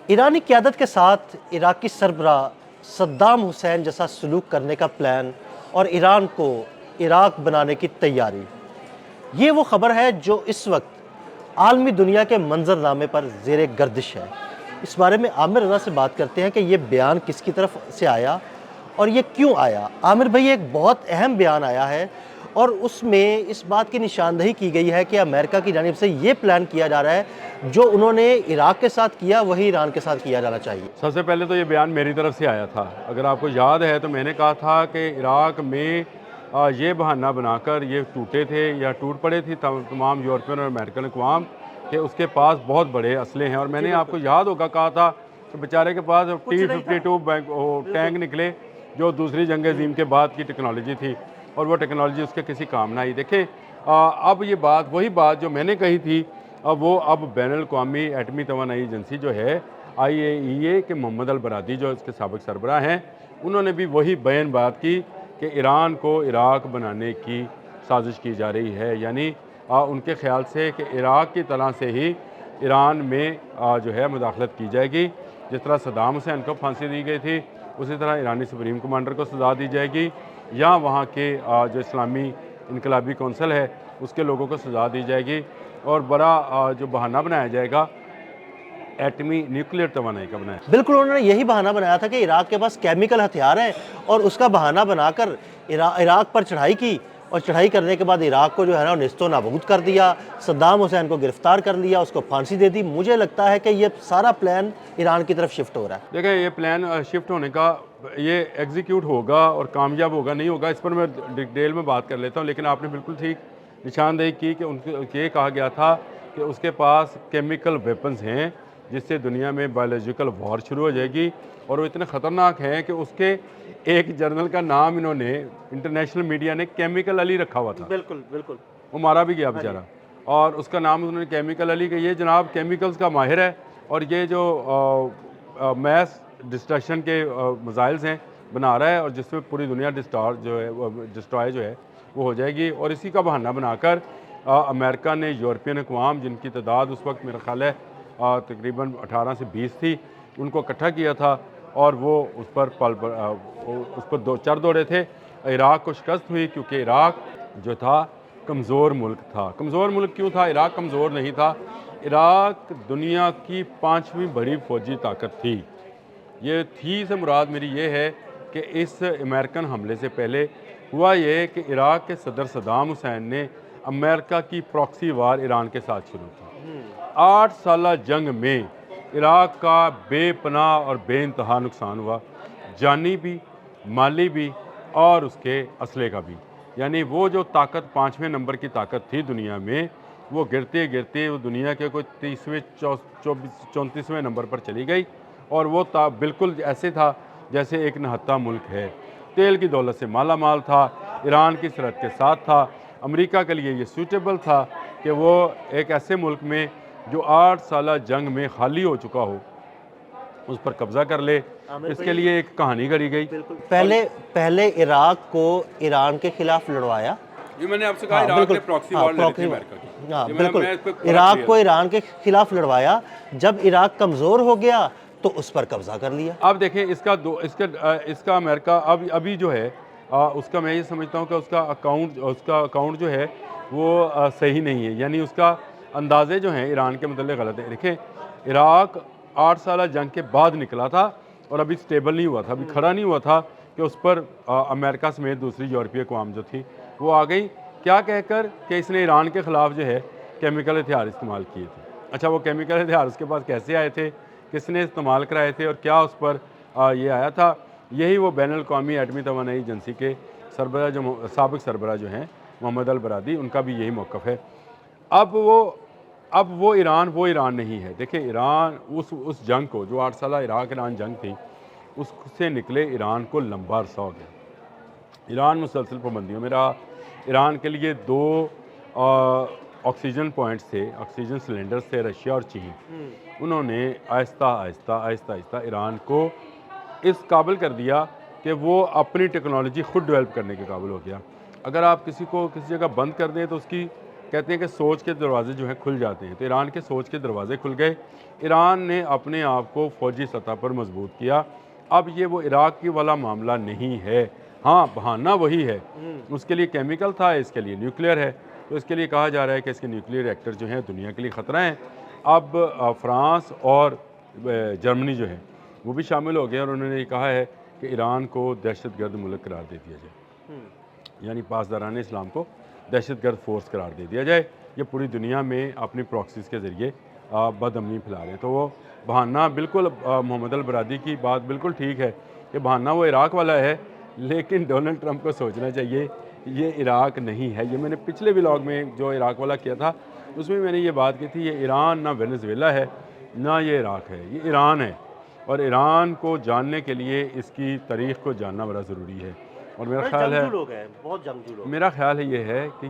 ایرانی قیادت کے ساتھ عراقی سربراہ صدام حسین جیسا سلوک کرنے کا پلان اور ایران کو عراق بنانے کی تیاری، یہ وہ خبر ہے جو اس وقت عالمی دنیا کے منظرنامے پر زیر گردش ہے۔ اس بارے میں عامر رضا سے بات کرتے ہیں کہ یہ بیان کس کی طرف سے آیا اور یہ کیوں آیا۔ عامر بھائی، ایک بہت اہم بیان آیا ہے اور اس میں اس بات کی نشاندہی کی گئی ہے کہ امریکہ کی جانب سے یہ پلان کیا جا رہا ہے جو انہوں نے عراق کے ساتھ کیا وہی ایران کے ساتھ کیا جانا چاہیے۔ سب سے پہلے تو یہ بیان میری طرف سے آیا تھا۔ اگر آپ کو یاد ہے تو میں نے کہا تھا کہ عراق میں یہ بہانہ بنا کر یہ ٹوٹے تھے یا ٹوٹ پڑے تھے تمام یورپین اور امریکن اقوام کہ اس کے پاس بہت بڑے اسلحے ہیں، اور میں نے آپ کو یاد ہوگا کہا تھا کہ بیچارے کے پاس T-52 ٹینک نکلے جو دوسری جنگ عظیم کے بعد کی ٹیکنالوجی تھی، اور وہ ٹیکنالوجی اس کے کسی کام نہ آئی۔ دیکھیں اب یہ بات وہی بات جو میں نے کہی تھی، وہ اب بین الاقوامی ایٹمی توانائی ایجنسی جو ہے IAEA کے محمد البرادعی جو اس کے سابق سربراہ ہیں، انہوں نے بھی وہی بیان بات کی کہ ایران کو عراق بنانے کی سازش کی جا رہی ہے، یعنی ان کے خیال سے کہ عراق کی طرح سے ہی ایران میں جو ہے مداخلت کی جائے گی۔ جس طرح صدام حسین کو پھانسی دی گئی تھی، اسی طرح ایرانی سپریم کمانڈر کو سزا دی جائے گی، یا وہاں کے جو اسلامی انقلابی کونسل ہے اس کے لوگوں کو سزا دی جائے گی، اور بڑا جو بہانہ بنایا جائے گا ایٹمی نیوکلیئر توانائی کا بنایا۔ بالکل، انہوں نے یہی بہانہ بنایا تھا کہ عراق کے پاس کیمیکل ہتھیار ہیں، اور اس کا بہانہ بنا کر عراق پر چڑھائی کی، اور چڑھائی کرنے کے بعد عراق کو جو ہے نا نیست و نابود کر دیا، صدام حسین کو گرفتار کر لیا، اس کو پھانسی دے دی۔ مجھے لگتا ہے کہ یہ سارا پلان ایران کی طرف شفٹ ہو رہا ہے۔ دیکھیں یہ پلان شفٹ ہونے کا یہ ایگزیکیوٹ ہوگا اور کامیاب ہوگا نہیں ہوگا، اس پر میں ڈیٹیل میں بات کر لیتا ہوں، لیکن آپ نے بالکل ٹھیک نشاندہی کی کہ یہ کہا گیا تھا کہ اس کے پاس کیمیکل ویپنز ہیں جس سے دنیا میں بایولوجیکل وار شروع ہو جائے گی، اور وہ اتنے خطرناک ہیں کہ اس کے ایک جنرل کا نام انہوں نے انٹرنیشنل میڈیا نے کیمیکل علی رکھا ہوا تھا۔ بالکل بالکل، وہ مارا بھی گیا بیچارہ، اور اس کا نام انہوں نے کیمیکل علی، کہ یہ جناب کیمیکلز کا ماہر ہے، اور یہ جو میس ڈسٹرکشن کے میزائلز ہیں بنا رہا ہے، اور جس میں پوری دنیا ڈسٹرائے جو ہے وہ ہو جائے گی۔ اور اسی کا بہانہ بنا کر امریکہ نے یورپین اقوام، جن کی تعداد اس وقت میرا خیال ہے تقریباً 18 سے 20 تھی، ان کو اکٹھا کیا تھا، اور وہ اس پر چڑھ دوڑے تھے۔ عراق کو شکست ہوئی کیونکہ عراق جو تھا کمزور ملک تھا۔ کمزور ملک کیوں تھا؟ عراق کمزور نہیں تھا، عراق دنیا کی 5ویں بڑی فوجی طاقت تھی۔ یہ تھی سے مراد میری یہ ہے کہ اس امریکن حملے سے پہلے ہوا یہ کہ عراق کے صدر صدام حسین نے امریکہ کی پراکسی وار ایران کے ساتھ شروع کی۔ 8 سالہ جنگ میں عراق کا بے پناہ اور بے انتہا نقصان ہوا، جانی بھی، مالی بھی، اور اس کے اسلحے کا بھی۔ یعنی وہ جو طاقت 5ویں نمبر کی طاقت تھی دنیا میں، وہ گرتے گرتے وہ دنیا کے کوئی 30ویں 34ویں نمبر پر چلی گئی، اور وہ بالکل ایسے تھا جیسے ایک نہتا ملک ہے، تیل کی دولت سے مالا مال تھا، ایران کی سرحد کے ساتھ تھا۔ امریکہ کے لیے یہ سوٹیبل تھا کہ وہ ایک ایسے ملک میں جو 8 سالہ جنگ میں خالی ہو چکا ہو اس پر قبضہ کر لے۔ اس کے لیے ایک کہانی گھڑی گئی۔ پہلے عراق کو ایران کے خلاف لڑوایا۔ جو میں نے آپ سے کہا عراق نے پراکسی وار لڑی تھی امریکہ کی۔ ہاں بالکل، عراق کو ایران کے خلاف لڑوایا، جب عراق کمزور ہو گیا تو اس پر قبضہ کر لیا۔ اب دیکھیں اس کا امریکہ ابھی جو ہے اس کا میں یہ سمجھتا ہوں کہ اس کا اکاؤنٹ جو ہے وہ صحیح نہیں ہے، یعنی اس کا اندازے جو ہیں ایران کے متعلق غلط ہیں۔ دیکھیں عراق 8 سالہ جنگ کے بعد نکلا تھا، اور ابھی سٹیبل نہیں ہوا تھا، ابھی کھڑا نہیں ہوا تھا کہ اس پر امریکہ سمیت دوسری یورپی اقوام جو تھی وہ آ گئی، کیا کہہ کر کہ اس نے ایران کے خلاف جو ہے کیمیکل ہتھیار استعمال کیے تھے۔ اچھا، وہ کیمیکل ہتھیار اس کے پاس کیسے آئے تھے، کس نے استعمال کرائے تھے، اور کیا اس پر یہ آیا تھا؟ یہی وہ بین الاقوامی ایٹمی توانائی ایجنسی کے سربراہ سابق سربراہ جو ہیں محمد البرادعی، ان کا بھی یہی موقف ہے۔ اب وہ ایران نہیں ہے۔ دیکھیں ایران اس جنگ کو جو 8 سالہ عراق ایران جنگ تھی، اس سے نکلے ایران کو لمبا عرصہ ہو گیا۔ ایران مسلسل پابندیوں میں رہا۔ ایران کے لیے 2 آکسیجن پوائنٹس تھے، آکسیجن سلنڈرز تھے، رشیا اور چین۔ انہوں نے آہستہ آہستہ ایران کو اس قابل کر دیا کہ وہ اپنی ٹیکنالوجی خود ڈیولپ کرنے کے قابل ہو گیا۔ اگر آپ کسی کو کسی جگہ بند کر دیں تو اس کی کہتے ہیں کہ سوچ کے دروازے جو ہیں کھل جاتے ہیں، تو ایران کے سوچ کے دروازے کھل گئے. ایران نے اپنے آپ کو فوجی سطح پر مضبوط کیا. اب یہ وہ عراق کی والا معاملہ نہیں ہے. ہاں بہانہ وہی ہے، اس کے لیے کیمیکل تھا، اس کے لیے نیوکلیئر ہے، تو اس کے لیے کہا جا رہا ہے کہ اس کے نیوکلیئر ریئیکٹر جو ہیں دنیا کے لیے خطرہ ہیں. اب فرانس اور جرمنی جو ہے وہ بھی شامل ہو گئے اور انہوں نے یہ کہا ہے کہ ایران کو دہشت گرد ملک قرار دے دیا جائے، یعنی پاسداران اسلام کو دہشت گرد فورس قرار دے دیا جائے. یہ پوری دنیا میں اپنی پراکسیز کے ذریعے بد امنی پھیلا رہے ہیں. تو وہ بہانہ بالکل محمد البرادی کی بات بالکل ٹھیک ہے کہ بہانہ وہ عراق والا ہے، لیکن ڈونلڈ ٹرمپ کو سوچنا چاہیے یہ عراق نہیں ہے. یہ میں نے پچھلے ولاگ میں جو عراق والا کیا تھا اس میں نے یہ بات کی تھی، یہ ایران نہ وینزویلا ہے نہ یہ عراق ہے، یہ ایران ہے. اور ایران کو جاننے کے لیے اس کی تاریخ کو جاننا بڑا ضروری ہے. اور میرا خیال ہے لوگ ہیں، بہت جنگجو لوگ. میرا خیال ہے یہ ہے کہ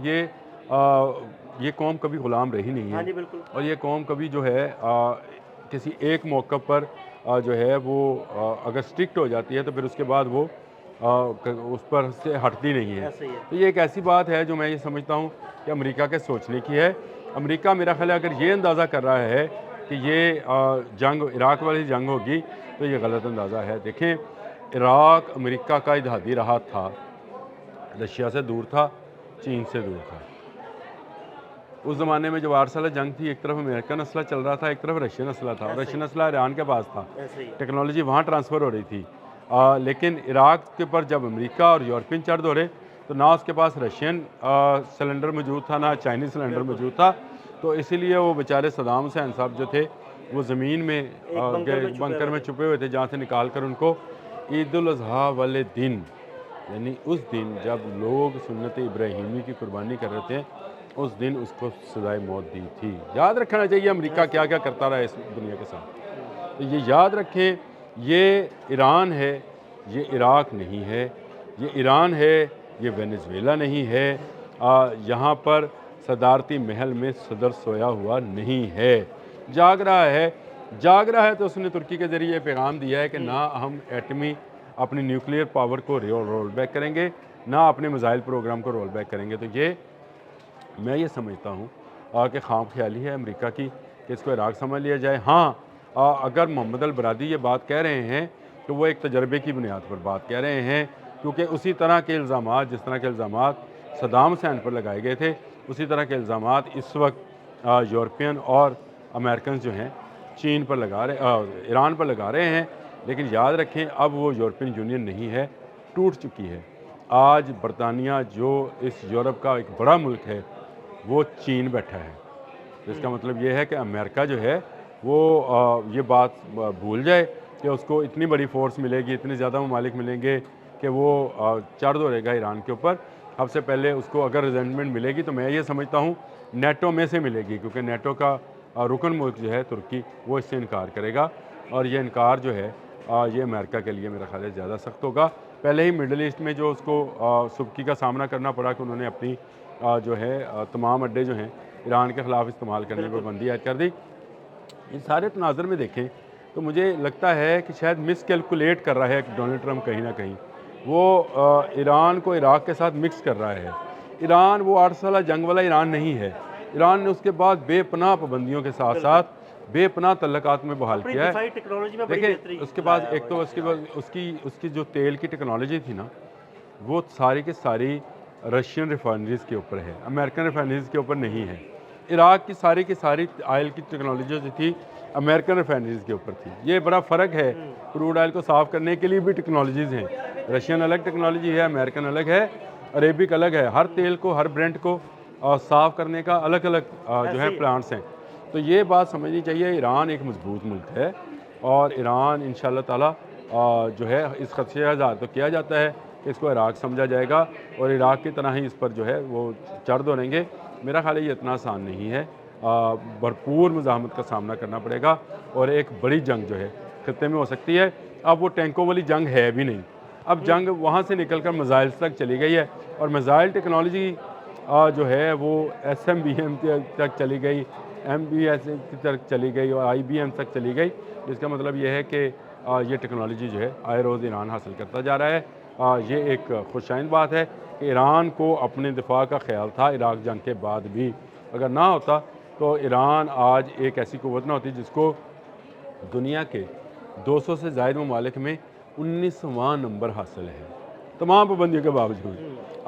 یہ قوم کبھی غلام رہی نہیں ہاں ہے، جی بالکل. اور یہ قوم کبھی جو ہے کسی ایک موقع پر جو ہے وہ اگر اسٹرکٹ ہو جاتی ہے تو پھر اس کے بعد وہ اس پر سے ہٹتی نہیں ہے. ایسے ہی ہے. تو یہ ایک ایسی بات ہے جو میں یہ سمجھتا ہوں کہ امریکہ کے سوچنے کی ہے. امریکہ میرا خیال ہے اگر یہ اندازہ کر رہا ہے کہ یہ جنگ عراق والی جنگ ہوگی تو یہ غلط اندازہ ہے. دیکھیں عراق امریکہ کا اتحادی رہا تھا، رشیا سے دور تھا، چین سے دور تھا. اس زمانے میں جب 8 سالہ جنگ تھی، ایک طرف امریکن اسلحہ چل رہا تھا، ایک طرف رشین اسلحہ تھا، اور رشین اسلحہ ایران کے پاس تھا. ٹیکنالوجی وہاں ٹرانسفر ہو رہی تھی. لیکن عراق کے پر جب امریکہ اور یورپین چڑھ دوڑے تو نہ اس کے پاس رشین سلنڈر موجود تھا نہ چائنیز سلنڈر موجود تھا. تو اسی لیے وہ بیچارے صدام حسین صاحب جو تھے وہ زمین میں بنکر میں چھپے ہوئے تھے، جہاں سے نکال کر ان کو عید الاضحیٰ والے دن، یعنی اس دن جب لوگ سنت ابراہیمی کی قربانی کر رہے تھے، اس دن اس کو سزائے موت دی تھی. یاد رکھنا چاہیے امریکہ کیا کیا کرتا رہا ہے اس دنیا کے ساتھ. تو یہ یاد رکھیں، یہ ایران ہے، یہ عراق نہیں ہے. یہ ایران ہے، یہ وینزویلا نہیں ہے. یہاں پر صدارتی محل میں صدر سویا ہوا نہیں ہے، جاگ رہا ہے. تو اس نے ترکی کے ذریعے پیغام دیا ہے کہ نہ ہم ایٹمی اپنی نیوکلیئر پاور کو رول بیک کریں گے، نہ اپنے میزائل پروگرام کو رول بیک کریں گے. تو یہ میں یہ سمجھتا ہوں کہ خام خیالی ہے امریکہ کی کہ اس کو عراق سمجھ لیا جائے. ہاں اگر محمد البرادی یہ بات کہہ رہے ہیں تو وہ ایک تجربے کی بنیاد پر بات کہہ رہے ہیں، کیونکہ اسی طرح کے الزامات، جس طرح کے الزامات صدام حسین پر لگائے گئے تھے، اسی طرح کے الزامات اس وقت یورپین اور امریکنز جو ہیں چین پر ایران پر لگا رہے ہیں. لیکن یاد رکھیں اب وہ یورپین یونین نہیں ہے، ٹوٹ چکی ہے. آج برطانیہ جو اس یورپ کا ایک بڑا ملک ہے وہ چین بیٹھا ہے. اس کا مطلب یہ ہے کہ امریکہ جو ہے وہ یہ بات بھول جائے کہ اس کو اتنی بڑی فورس ملے گی، اتنے زیادہ ممالک ملیں گے کہ وہ چڑھ دوڑے گا ایران کے اوپر. سب سے پہلے اس کو اگر ریزنٹمنٹ ملے گی تو میں یہ سمجھتا ہوں نیٹو میں سے ملے گی، کیونکہ نیٹو کا رکن ملک جو ہے ترکی وہ اس سے انکار کرے گا. اور یہ انکار جو ہے یہ امریکہ کے لیے میرا خیال ہے زیادہ سخت ہوگا. پہلے ہی مڈل ایسٹ میں جو اس کو سبکی کا سامنا کرنا پڑا کہ انہوں نے اپنی جو ہے تمام اڈے جو ہیں ایران کے خلاف استعمال کرنے پر بندی عائد کر دی. ان سارے تناظر میں دیکھیں تو مجھے لگتا ہے کہ شاید مس کیلکولیٹ کر رہا ہے ڈونلڈ ٹرمپ کہیں نہ کہیں. وہ ایران کو عراق کے ساتھ مکس کر رہا ہے. ایران وہ 8 سالہ جنگ والا ایران نہیں ہے. ایران نے اس کے بعد بے پناہ پابندیوں کے ساتھ ساتھ بے پناہ تعلقات میں بحال کیا ہے. دیکھیں اس کے بعد ایک تو اس کی جو تیل کی ٹیکنالوجی تھی نا وہ ساری کی ساری رشین ریفائنریز کے اوپر ہے، امریکن ریفائنریز کے اوپر نہیں ہے. عراق کی ساری آئل کی ٹیکنالوجی جو تھی امریکن ریفائنریز کے اوپر تھی. یہ بڑا فرق ہے. کروڈ آئل کو صاف کرنے کے لیے بھی ٹیکنالوجیز ہیں. رشین الگ ٹیکنالوجی ہے، امریکن الگ ہے، عربک الگ ہے. ہر تیل کو، ہر برینڈ کو صاف کرنے کا الگ الگ جو ہے پلانٹس ہیں. تو یہ بات سمجھنی چاہیے. ایران ایک مضبوط ملک ہے اور ایران انشاءاللہ تعالی جو ہے اس خدشے اظہار تو کیا جاتا ہے کہ اس کو عراق سمجھا جائے گا اور عراق کی طرح ہی اس پر جو ہے وہ چڑھ دوڑیں گے. میرا خیال ہے یہ اتنا آسان نہیں ہے. بھرپور مزاحمت کا سامنا کرنا پڑے گا اور ایک بڑی جنگ جو ہے خطے میں ہو سکتی ہے. اب وہ ٹینکوں والی جنگ ہے بھی نہیں. اب جنگ وہاں سے نکل کر میزائلز تک چلی گئی ہے اور میزائل ٹیکنالوجی جو ہے وہ SBM تک چلی گئی، MBS تک چلی گئی اور IBM تک چلی گئی. جس کا مطلب یہ ہے کہ یہ ٹیکنالوجی جو ہے آئے روز ایران حاصل کرتا جا رہا ہے. یہ ایک خوشائند بات ہے کہ ایران کو اپنے دفاع کا خیال تھا عراق جنگ کے بعد بھی. اگر نہ ہوتا تو ایران آج ایک ایسی قوت نہ ہوتی جس کو دنیا کے 200 سے زائد ممالک میں 19واں نمبر حاصل ہے تمام پابندیوں کے باوجود۔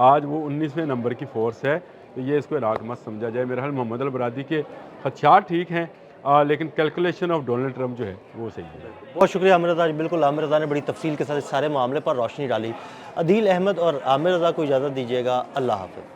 آج وہ 19ویں نمبر کی فورس ہے، تو یہ اس کو عراق مت سمجھا جائے۔ میرا حال محمد البرادعی کے خدشات ٹھیک ہیں، لیکن کیلکولیشن آف ڈونلڈ ٹرمپ جو ہے وہ صحیح ہے۔ بہت شکریہ عامر رضا، بالکل عامر رضا نے بڑی تفصیل کے ساتھ اس سارے معاملے پر روشنی ڈالی۔ عدیل احمد اور عامر رضا کو اجازت دیجیے گا، اللہ حافظ۔